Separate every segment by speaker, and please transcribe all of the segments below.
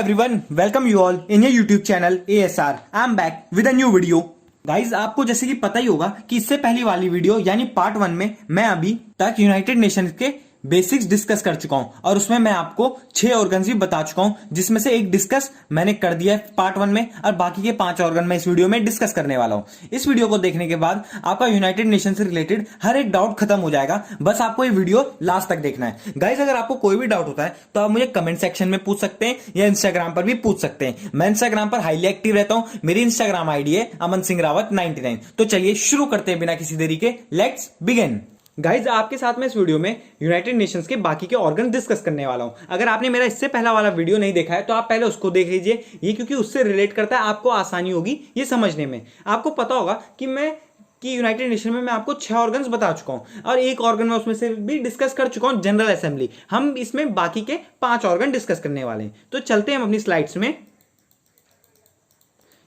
Speaker 1: everyone, welcome you all in your YouTube channel ASR. I'm back with a new video. Guys आपको जैसे कि पता ही होगा कि इससे पहली वाली वीडियो यानी पार्ट 1 में मैं अभी तक यूनाइटेड नेशंस के बेसिक्स डिस्कस कर चुका हूं और उसमें मैं आपको 6 ऑर्गन्स भी बता चुका हूं, जिसमें से एक डिस्कस मैंने कर दिया है पार्ट 1 में और बाकी के 5 ऑर्गन मैं इस वीडियो में डिस्कस करने वाला हूं। इस वीडियो को देखने के बाद आपका यूनाइटेड नेशन से रिलेटेड हर एक डाउट खत्म हो जाएगा। बस आपको ये वीडियो लास्ट तक देखना है। गाइज अगर आपको कोई भी डाउट होता है तो आप मुझे कमेंट सेक्शन में पूछ सकते हैं या इंस्टाग्राम पर भी पूछ सकते हैं। मैं इंस्टाग्राम पर हाईली एक्टिव रहता हूं। मेरी इंस्टाग्राम आईडी है अमन सिंह रावत 99। तो चलिए शुरू करते हैं बिना किसी देरी के। Let's begin. गाइज आपके साथ में इस वीडियो में यूनाइटेड नेशंस के बाकी के ऑर्गन डिस्कस करने वाला हूं। अगर आपने मेरा इससे पहला वाला वीडियो नहीं देखा है तो आप पहले उसको देख लीजिए, ये क्योंकि उससे रिलेट करता है, आपको आसानी होगी ये समझने में। आपको पता होगा कि यूनाइटेड नेशन में मैं आपको 6 ऑर्गन्स बता चुका हूं और एक ऑर्गन में उसमें से भी डिस्कस कर चुका हूं, जनरल असेंबली। हम इसमें बाकी के 5 ऑर्गन डिस्कस करने वाले हैं। तो चलते हैं हम अपनी स्लाइड्स में।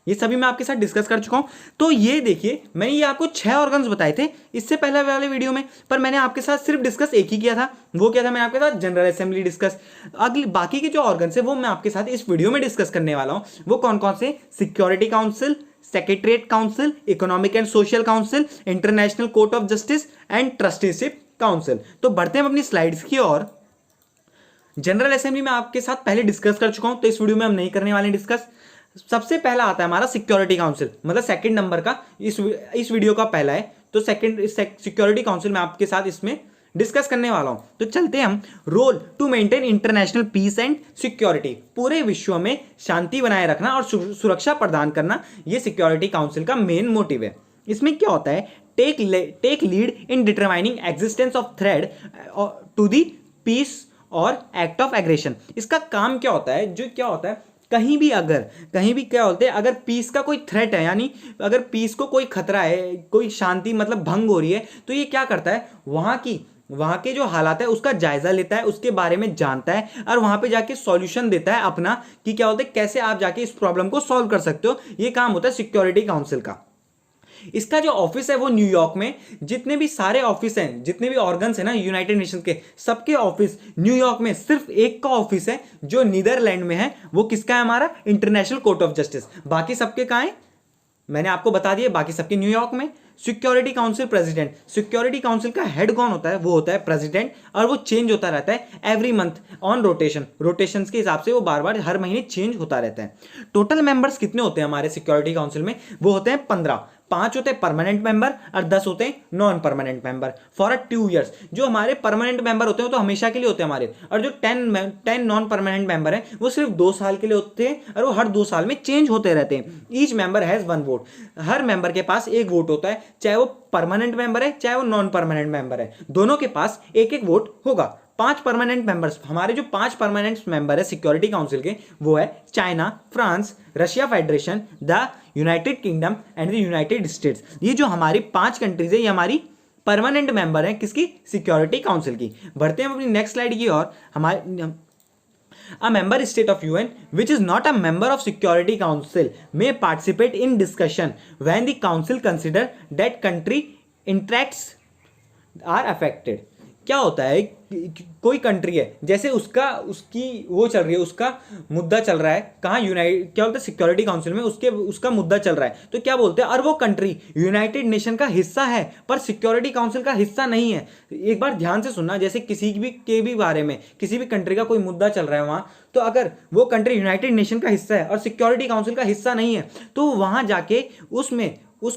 Speaker 1: ये सभी मैं आपके साथ डिस्कस कर चुका हूं। तो ये देखिए, मैंने ये आपको 6 ऑर्गन्स बताए थे इससे पहले वाले वीडियो में, पर मैंने आपके साथ सिर्फ डिस्कस एक ही किया था। वो क्या था? मैंने आपके साथ जनरल असेंबली डिस्कस। अगली बाकी के जो ऑर्गन्स है वो मैं आपके साथ इस वीडियो में डिस्कस करने वाला हूं। वो कौन कौन से? Security council, secretariat council, economic and social council, international court of justice and trusteeship council. तो बढ़ते हैं अपनी स्लाइड्स की ओर। जनरल असेंबली में आपके साथ पहले डिस्कस कर चुका हूं, तो इस वीडियो में हम नहीं करने वाले डिस्कस। सबसे पहला आता है हमारा सिक्योरिटी काउंसिल, मतलब सेकंड नंबर का इस वीडियो का पहला है। तो सेकंड सिक्योरिटी काउंसिल में आपके साथ इसमें डिस्कस करने वाला हूं। तो चलते हैं हम। Role to maintain international peace and security, पूरे विश्व में शांति बनाए रखना और सुरक्षा प्रदान करना, यह सिक्योरिटी काउंसिल का मेन मोटिव है। इसमें क्या होता है? Take lead in determining existence of threat to the peace और एक्ट ऑफ एग्रेशन। इसका काम क्या होता है? क्या होता है, कहीं भी क्या होते हैं, अगर पीस का कोई थ्रेट है, यानी अगर पीस को कोई खतरा है, कोई शांति मतलब भंग हो रही है, तो ये क्या करता है? वहां के जो हालात है उसका जायजा लेता है, उसके बारे में जानता है और वहां पे जाके सॉल्यूशन देता है अपना, कि क्या होता है, कैसे आप जाके इस प्रॉब्लम को सॉल्व कर सकते हो। ये काम होता है सिक्योरिटी काउंसिल का। इसका जो ऑफिस है वो न्यूयॉर्क में। जितने भी सारे ऑफिस हैं, जितने भी ऑर्गन्स हैं ना यूनाइटेड नेशंस के, सबके ऑफिस न्यूयॉर्क में। सिर्फ एक का ऑफिस है जो नीदरलैंड में है। वो किसका है? हमारा इंटरनेशनल कोर्ट ऑफ जस्टिस। बाकी सबके कहां है? मैंने आपको बता दिया, बाकी सबके न्यूयॉर्क में। Security council president, security council का हेड कौन होता है? वो होता है प्रेसिडेंट, और वो चेंज होता रहता है एवरी मंथ ऑन रोटेशन के हिसाब से वो बार बार हर महीने चेंज होता रहता है। टोटल मेंबर्स कितने होते हैं हमारे सिक्योरिटी काउंसिल में? वो होते हैं 15। 5 होते हैं परमानेंट मेंबर और 10 होते हैं non permanent member for 2 years. जो हमारे परमानेंट मेंबर होते हैं वो तो हमेशा के लिए होते हैं हमारे, और जो 10 नॉन परमानेंट मेंबर हैं वो सिर्फ 2 साल के लिए होते हैं और वो हर 2 साल में चेंज होते रहते हैं। Each member has 1 vote. Her member के पास एक वोट होता है, चाहे वो परमानेंट मेंबर है चाहे वो नॉन परमानेंट मेंबर है, दोनों के पास एक एक वोट होगा। 5 परमानेंट मेंबर्स, हमारे जो 5 परमानेंट मेंबर है सिक्योरिटी काउंसिल के, वो है China, France, Russia federation, the United kingdom and the United states. ये जो हमारी 5 कंट्रीज है, ये हमारी परमानेंट मेंबर है किसकी? सिक्योरिटी काउंसिल की। बढ़ते हैं अपनी नेक्स्ट स्लाइड की ओर। हमारे A member state of UN which is not a member of Security Council may participate in discussion when the Council consider that country interests are affected। क्या होता है? कोई कंट्री है, जैसे उसकी वो चल रही है, उसका मुद्दा चल रहा है कहाँ? क्या बोलते हैं? सिक्योरिटी काउंसिल में उसका मुद्दा चल रहा है। तो क्या बोलते हैं? और वो कंट्री यूनाइटेड नेशन का हिस्सा है पर सिक्योरिटी काउंसिल का हिस्सा नहीं है। एक बार ध्यान से सुनना, जैसे किसी भी बारे में, किसी भी कंट्री का कोई मुद्दा चल रहा है वहां, तो अगर वो कंट्री यूनाइटेड नेशन का हिस्सा है और सिक्योरिटी काउंसिल का हिस्सा नहीं है, तो वहां जाके उस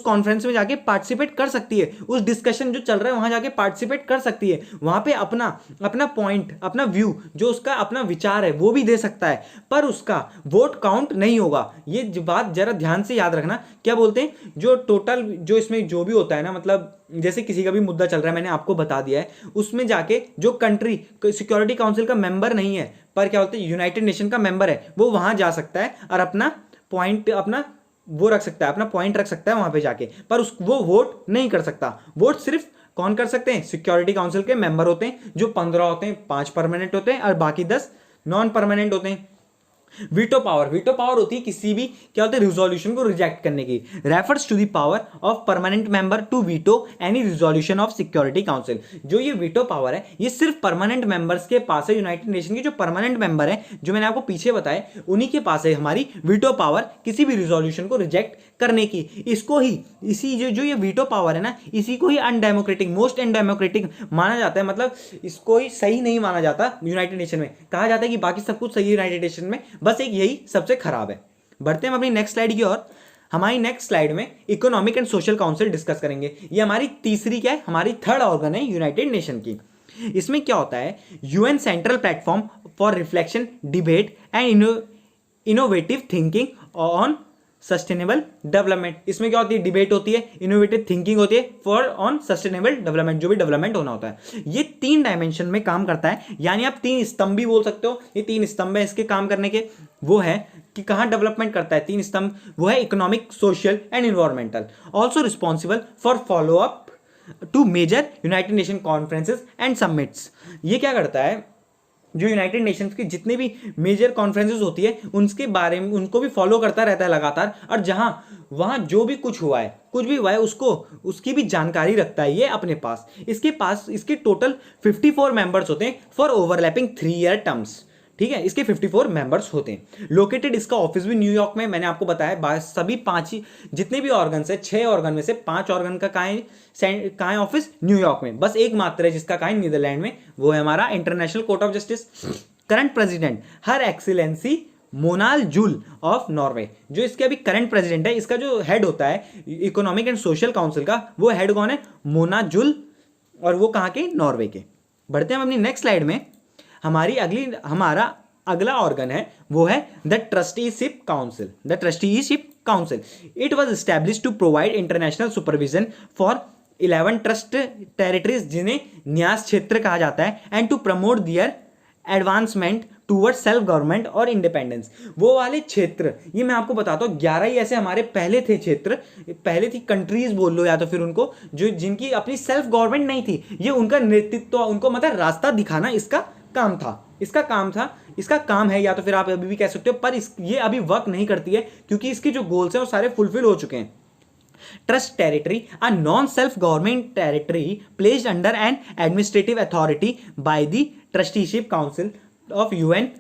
Speaker 1: कॉन्फ्रेंस में जाके पार्टिसिपेट कर सकती है। उस डिस्कशन जो चल रहा है वहां जाके पार्टिसिपेट कर सकती है। वहां पे अपना पॉइंट, अपना व्यू, जो उसका अपना विचार है वो भी दे सकता है, पर उसका वोट काउंट नहीं होगा। ये बात जरा ध्यान से याद रखना। क्या बोलते हैं? जो टोटल जो इसमें जो भी होता है ना, मतलब जैसे किसी का भी मुद्दा चल रहा है, मैंने आपको बता दिया है, उसमें जाके जो कंट्री सिक्योरिटी काउंसिल का मेंबर नहीं है पर क्या बोलते हैं यूनाइटेड नेशन का मेंबर है, वो वहां जा सकता है और अपना पॉइंट वो रख सकता है, अपना पॉइंट रख सकता है वहां पे जाके, पर वो वोट नहीं कर सकता। वोट सिर्फ कौन कर सकते हैं? सिक्योरिटी काउंसिल के मेंबर होते हैं, जो 15 होते हैं। 5 परमानेंट होते हैं और बाकी 10 नॉन परमानेंट होते हैं। वीटो पावर होती है किसी भी क्या होता है रिजोल्यूशन को रिजेक्ट करने की। Refers to the power of permanent member to veto any resolution of security council. जो ये वीटो पावर है ये सिर्फ परमानेंट मेंबर्स के पास है। यूनाइटेड नेशन के जो परमानेंट मेंबर है जो मैंने आपको पीछे बताया उन्हीं के पास है हमारी वीटो पावर किसी भी रिजोल्यूशन को रिजेक्ट करने की। इसको ही इसी जो ये वीटो पावर है ना इसी को ही अनडेमोक्रेटिक मोस्ट अनडेमोक्रेटिक माना जाता है। मतलब इसको ही सही नहीं माना जाता यूनाइटेड नेशन में। कहा जाता है कि बाकी सब कुछ सही है यूनाइटेड नेशन में, बस एक यही सबसे खराब है। बढ़ते हैं अपनी नेक्स्ट स्लाइड की ओर। हमारी नेक्स्ट स्लाइड में economic and social council discuss करेंगे। ये हमारी तीसरी क्या है हमारी थर्ड ऑर्गन है यूनाइटेड नेशन की। इसमें क्या होता है UN central platform for reflection debate and innovative thinking on sustainable development. इसमें क्या होती है डिबेट होती है, इनोवेटिव थिंकिंग होती है फॉर ऑन सस्टेनेबल डेवलपमेंट, जो भी डेवलपमेंट होना होता है। ये 3 डायमेंशन में काम करता है, यानी आप 3 स्तंभ भी बोल सकते हो। ये 3 स्तंभ है इसके काम करने के। वो है कि कहाँ डेवलपमेंट करता है 3 स्तंभ, वो है economic social and environmental. Also responsible for follow up to major United Nation conferences and summits. ये क्या करता है जो यूनाइटेड नेशंस की जितने भी मेजर कॉन्फ्रेंसेस होती है उनके बारे में उनको भी फॉलो करता रहता है लगातार, और जहां वहां जो भी कुछ हुआ है उसको उसकी भी जानकारी रखता है ये अपने पास। इसके टोटल 54 मेंबर्स होते हैं फॉर ओवरलैपिंग 3 ईयर टर्म्स। ठीक है, इसके 54 मेंबर्स होते हैं। लोकेटेड इसका ऑफिस भी न्यूयॉर्क में। मैंने आपको बताया सभी 5 ही जितने भी ऑर्गन है 6 ऑर्गन में से 5 ऑर्गन का कहाँ है ऑफिस न्यूयॉर्क में। बस एक मात्र है जिसका कहाँ है नीदरलैंड में, वो है हमारा international court of justice. Current president her excellency monal joule of Norway. जो इसके अभी करंट प्रेसिडेंट है, इसका जो हेड होता है इकोनॉमिक एंड सोशल काउंसिल का, वो हेड कौन है मोना जूल, और वो कहाँ के नॉर्वे के। बढ़ते हैं हम अपनी नेक्स्ट स्लाइड में। हमारा अगला ऑर्गन है वो है the trusteeship council. The trusteeship council it was established to provide international supervision for 11 trust territories जिन्हें न्यास क्षेत्र कहा जाता है, and to promote their advancement toward self government और इंडिपेंडेंस। वो वाले क्षेत्र, ये मैं आपको बताता हूँ 11 ही ऐसे हमारे पहले थे क्षेत्र, पहले थी कंट्रीज बोल लो या तो फिर उनको, जो जिनकी अपनी सेल्फ गवर्नमेंट नहीं थी। ये उनका नेतृत्व उनको मतलब रास्ता दिखाना इसका काम था, इसका काम है, या तो फिर आप अभी भी कह सकते हो, पर ये अभी वर्क नहीं करती है क्योंकि इसके जो गोल्स हैं वो सारे फुलफिल हो चुके हैं। Trust territory a non-self government territory placed under an administrative authority by the trusteeship council of UN.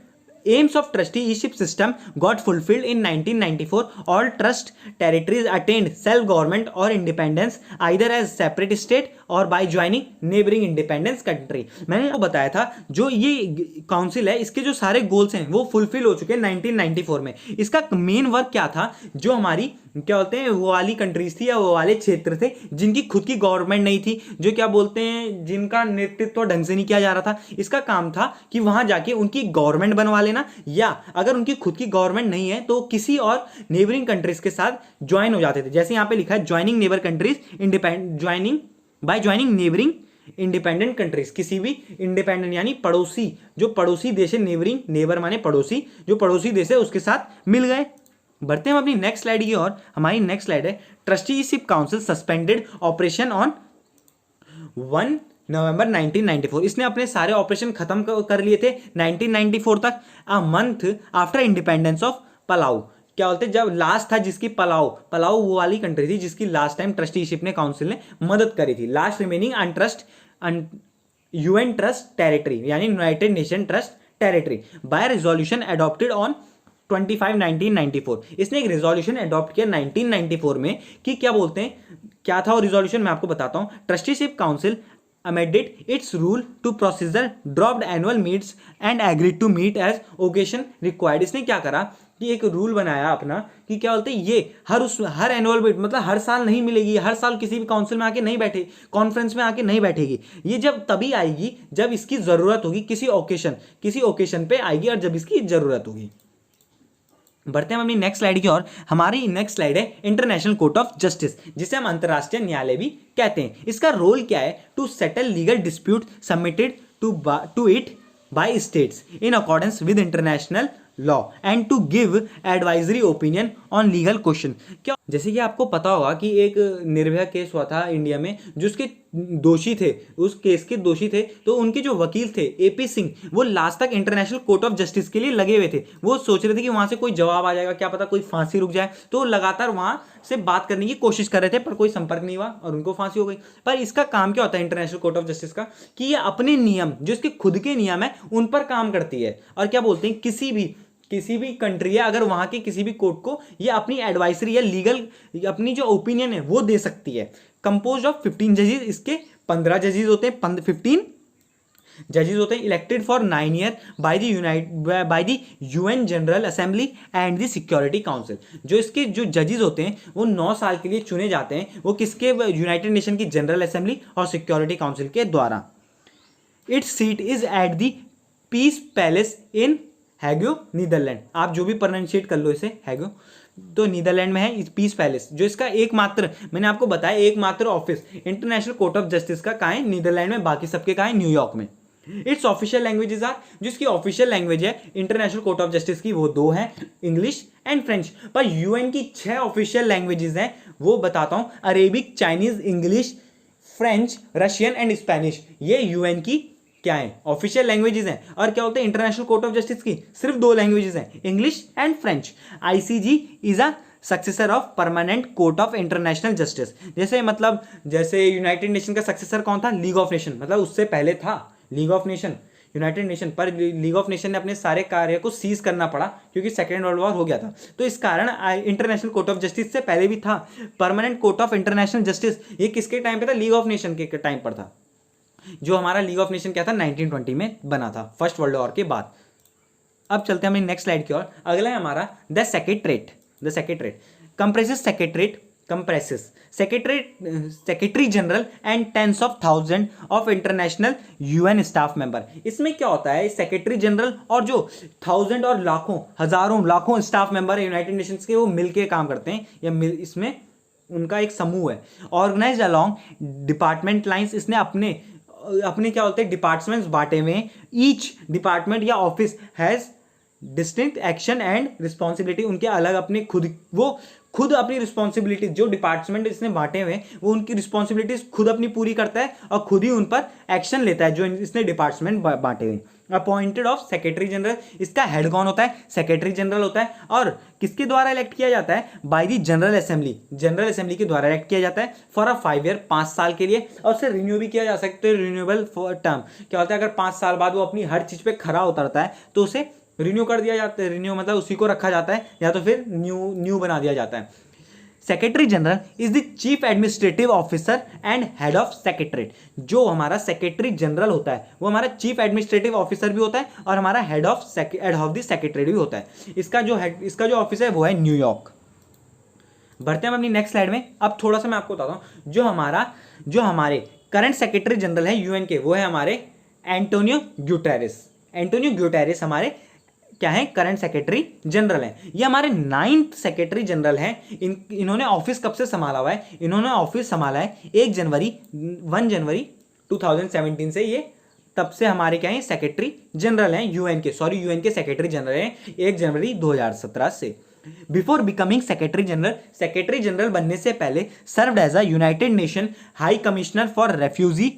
Speaker 1: Aims of trusteeship system got fulfilled in 1994. All trust territories attained self-government or independence either as separate state और by joining neighboring independence country। मैंने आपको बताया था जो ये council है इसके जो सारे गोल्स हैं वो फुलफिल हो चुके हैं 1994 में। इसका मेन वर्क क्या था, जो हमारी क्या बोलते हैं वो वाली कंट्रीज थी या वो वाले क्षेत्र थे जिनकी खुद की गवर्नमेंट नहीं थी, जो क्या बोलते हैं जिनका नेतृत्व ढंग से नहीं किया जा रहा था। इसका काम था कि वहां जाके उनकी गवर्नमेंट बनवा लेना, या अगर उनकी खुद की गवर्नमेंट नहीं है तो किसी और नेबरिंग कंट्रीज के साथ ज्वाइन हो जाते थे। जैसे यहाँ पे लिखा है joining neighbour countries by joining neighbouring independent countries. किसी भी इंडिपेंडेंट यानी पड़ोसी, जो पड़ोसी देश है, नेबर माने पड़ोसी, जो पड़ोसी देश है उसके साथ मिल गए। बढ़ते हैं हम अपनी नेक्स्ट स्लाइड की ओर। हमारी नेक्स्ट स्लाइड है trusteeship council suspended operation on 1 नवंबर 1994। इसने अपने सारे ऑपरेशन खत्म कर लिए थे 1994 तक, a month after independence of Palau. क्या बोलते हैं जब लास्ट था जिसकी पलाऊ वो वाली कंट्री थी जिसकी लास्ट टाइम ट्रस्टीशिप ने काउंसिल ने मदद करी थी। Last remaining UN trust territory यानी United Nation trust territory by resolution adopted on 25/1994। इसने एक रेजोल्यूशन अडॉप्ट किया 1994 में कि क्या बोलते हैं क्या था वो रेजोल्यूशन, मैं आपको बताता हूं। Trusteeship council amended its rule to procedure, dropped annual meets and agreed to meet as occasion required। इसने क्या करा कि एक रूल बनाया अपना कि क्या बोलते हैं ये हर एनुअल मीट मतलब हर साल नहीं मिलेगी, हर साल किसी भी काउंसिल में आके नहीं बैठे, कॉन्फ्रेंस में आके नहीं बैठेगी। ये जब तभी आएगी जब इसकी जरूरत होगी, किसी ओकेशन पे आएगी और जब इसकी जरूरत होगी। बढ़ते हैं हम अपनी नेक्स्ट स्लाइड की ओर। हमारी नेक्स्ट स्लाइड है इंटरनेशनल कोर्ट ऑफ जस्टिस, जिसे हम अंतरराष्ट्रीय न्यायालय भी कहते हैं। इसका रोल क्या है, to settle legal dispute submitted to it by states in accordance with international law and to give advisory opinion on legal question. क्या जैसे कि आपको पता होगा कि एक निर्भया केस हुआ था इंडिया में, जो उसके दोषी थे, उस केस के दोषी थे, तो उनके जो वकील थे एपी सिंह, वो लास्ट तक इंटरनेशनल कोर्ट ऑफ जस्टिस के लिए लगे हुए थे। वो सोच रहे थे कि वहां से कोई जवाब आ जाएगा, क्या पता कोई फांसी रुक जाए, तो लगातार वहां से बात करने की कोशिश कर रहे थे, पर कोई संपर्क नहीं हुआ और उनको फांसी हो गई। पर इसका काम क्या होता है इंटरनेशनल कोर्ट ऑफ जस्टिस का, कि ये अपने नियम, जो इसके खुद के नियम है, उन पर काम करती है। और क्या बोलते हैं, किसी भी कंट्री है, अगर वहां के किसी भी कोर्ट को ये अपनी एडवाइजरी या लीगल अपनी जो ओपिनियन है वो दे सकती है। कंपोज ऑफ 15 जजेस, इसके 15 जजेस होते हैं, 15 जजेस होते हैं, elected for 9 year by the UN general assembly and the security council. जो इसके जो जजेस होते हैं वो 9 साल के लिए चुने जाते हैं, वो किसके, यूनाइटेड नेशन की जनरल असेंबली और सिक्योरिटी काउंसिल के द्वारा। Its seat is at the Peace Palace in Hague, Netherland. आप जो भी प्रोनाउंशिएट कर लो इसे, हैगो, तो नीदरलैंड में है पीस पैलेस। जो इसका एकमात्र, मैंने आपको बताया, एकमात्र office international court of justice का कहाँ है, नीदरलैंड में, बाकी सबके कहाँ है, न्यूयॉर्क में। इट्स ऑफिशियल लैंग्वेजेस आर, जिसकी ऑफिशियल लैंग्वेज है इंटरनेशनल कोर्ट ऑफ जस्टिस की, वो 2 हैं, इंग्लिश एंड फ्रेंच। पर यूएन की 6 ऑफिशियल लैंग्वेजेस हैं, वो बताता हूं, Arabic, Chinese, English, French, Russian and Spanish. ये यूएन की क्या है, ऑफिशियल लैंग्वेजेस हैं। और क्या होते हैं इंटरनेशनल कोर्ट ऑफ जस्टिस की, सिर्फ 2 लैंग्वेजेस हैं, English and French. ICG is a successor of permanent court of international justice. जैसे मतलब, जैसे यूनाइटेड नेशन का सक्सेसर कौन था, लीग ऑफ नेशन, मतलब उससे पहले था league of nation, United nation. पर लीग ऑफ नेशन ने अपने सारे कार्य को सीज करना पड़ा, क्योंकि सेकेंड वर्ल्ड वॉर हो गया था। तो इस कारण इंटरनेशनल कोर्ट ऑफ जस्टिस से पहले भी था permanent court of international justice. ये किसके टाइम पे था, लीग ऑफ नेशन के टाइम पर था। जो हमारा लीग ऑफ नेशन क्या था, 1920 में बना था, फर्स्ट वर्ल्ड वॉर के बाद। अब चलते हैं अपनी नेक्स्ट स्लाइड की ओर। अगला है हमारा the secretariat. The secretariat comprises secretary general and tens of thousand of international UN staff member. इसमें क्या होता है, सेक्रेटरी जनरल और जो 1000 और लाखों, हजारों, लाखों स्टाफ मेंबर है यूनाइटेड नेशंस के, वो मिलके काम करते हैं, या इसमें उनका एक समूह है। ऑर्गेनाइज अलॉन्ग डिपार्टमेंट लाइंस, इसने अपने क्या बोलते हैं, डिपार्टमेंट्स बांटे हुए हैं। ईच डिपार्टमेंट या office has distinct action and responsibility. उनके अलग अपने खुद अपनी रिस्पॉन्सिबिलिटी, जो डिपार्टमेंट इसने बांटे हुए हैं, वो उनकी रिस्पॉन्सिबिलिटीज खुद अपनी पूरी करता है और खुद ही उन पर एक्शन लेता है, जो इसने डिपार्टमेंट बांटे हुए। अपॉइंटेड ऑफ सेक्रेटरी जनरल, इसका हेड कौन होता है, सेक्रेटरी जनरल होता है। और किसके द्वारा इलेक्ट किया जाता है, by the general assembly, general assembly के द्वारा इलेक्ट किया जाता है फॉर अ 5 ईयर, 5 साल के लिए। और उसे रिन्यू भी किया जा सकता है, रिन्यूएबल फॉर टर्म। क्या होता है, अगर 5 साल बाद वो अपनी हर चीज पे खरा उतरता है तो उसे रिन्यू कर दिया जाता है। रिन्यू मतलब उसी को रखा जाता है, या तो फिर न्यू बना दिया जाता है। Secretary general is the chief administrative officer and head of secretariat. जो हमारा सेक्रेटरी जनरल होता है वो हमारा चीफ एडमिनिस्ट्रेटिव ऑफिसर भी होता है और हमारा हेड ऑफ द सेक्रेटरी भी होता है। इसका जो ऑफिस है वो है न्यूयॉर्क। बढ़ते हैं अपनी नेक्स्ट स्लाइड में। अब थोड़ा सा मैं आपको बताता हूँ, जो हमारे करंट सेक्रेटरी जनरल है यूएन के, वो है हमारे एंटोनियो ग्यूटेरेस। एंटोनियो ग्यूटेरेस हमारे क्या है, करंट सेक्रेटरी जनरल है। ये हमारे 9th सेक्रेटरी जनरल हैं। इन्होंने ऑफिस कब से संभाला हुआ है, इन्होंने ऑफिस संभाला है 1 जनवरी 2017 से। ये तब से हमारे क्या है, सेक्रेटरी जनरल हैं यूएन के, सेक्रेटरी जनरल हैं 1 जनवरी 2017 से। बिफोर बिकमिंग सेक्रेटरी जनरल बनने से पहले served as a United Nation high commissioner for refugee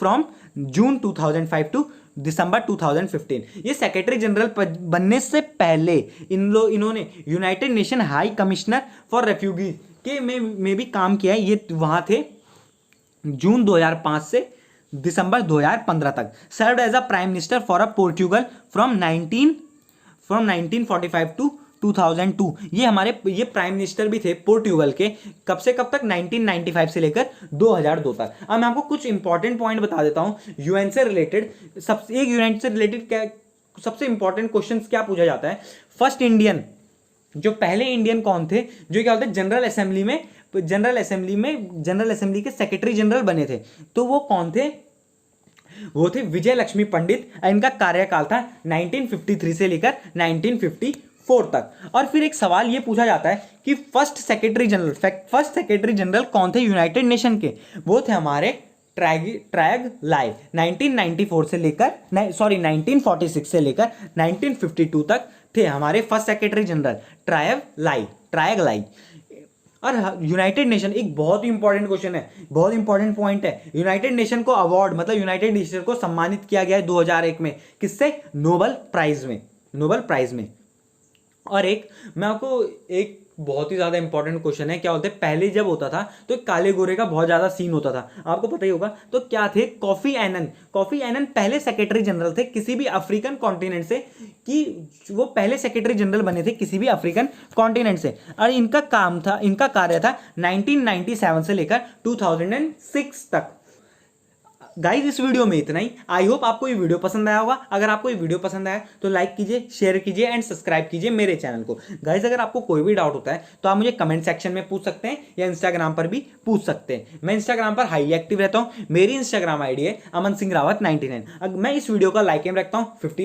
Speaker 1: from June 2005 to December 2015। ये सेक्रेटरी जनरल बनने से पहले इन्होंने United Nation high commissioner for refugee के में भी काम किया है। ये वहां थे जून 2005 से दिसंबर 2015 तक। Served as a prime minister for a Portugal from 1945 to 2002। ये प्राइम मिनिस्टर भी थे पोर्टुगल के, कब से कब तक, 1995 से लेकर 2002 तक। अब मैं आपको कुछ इंपॉर्टेंट पॉइंट बता देता हूं यूएन से रिलेटेड। यूएन से रिलेटेड क्या सबसे इंपॉर्टेंट क्वेश्चन क्या पूछा जाता है। फर्स्ट इंडियन, जो पहले इंडियन कौन थे जो क्या होते हैं जनरल असेंबली के सेक्रेटरी जनरल बने थे, तो वो कौन थे, वो थे विजय लक्ष्मी पंडित। इनका कार्यकाल था 1953 से लेकर 1954 तक। और फिर एक सवाल ये पूछा जाता है कि फर्स्ट सेक्रेटरी जनरल कौन थे यूनाइटेड नेशन के, वो थे हमारे ट्रैग लाई। 1946 से लेकर 1952 तक थे हमारे फर्स्ट सेक्रेटरी जनरल ट्रैग लाई। और यूनाइटेड नेशन, एक बहुत ही इंपॉर्टेंट क्वेश्चन है, बहुत इंपॉर्टेंट पॉइंट है, यूनाइटेड नेशन को अवार्ड, मतलब यूनाइटेड नेशन को सम्मानित किया गया है 2001 में, किससे? नोबेल प्राइज में, नोबेल प्राइज में। और एक मैं आपको एक बहुत ही ज्यादा इंपॉर्टेंट क्वेश्चन है, क्या बोलते हैं, पहले जब होता था तो एक काले गोरे का बहुत ज्यादा सीन होता था, आपको पता ही होगा। तो क्या थे? कॉफी एनन, कॉफी एनन पहले सेक्रेटरी जनरल थे किसी भी अफ्रीकन कॉन्टिनेंट से, कि वो पहले सेक्रेटरी जनरल बने थे किसी भी अफ्रीकन कॉन्टिनेंट से। और इनका काम था, इनका कार्य था 1997 से लेकर 2006 तक। गाइस इस वीडियो में इतना ही। आई होप आपको ये वीडियो पसंद आया होगा। अगर आपको ये वीडियो पसंद आया तो लाइक कीजिए, शेयर कीजिए एंड सब्सक्राइब कीजिए मेरे चैनल को। गाइस अगर आपको कोई भी डाउट होता है तो आप मुझे कमेंट सेक्शन में पूछ सकते हैं या इंस्टाग्राम पर भी पूछ सकते हैं। मैं इंस्टाग्राम पर हाईली एक्टिव रहता हूँ। मेरी इंस्टाग्राम आईडी है अमन सिंह रावत 99। मैं इस वीडियो का लाइक एम रखता हूँ 50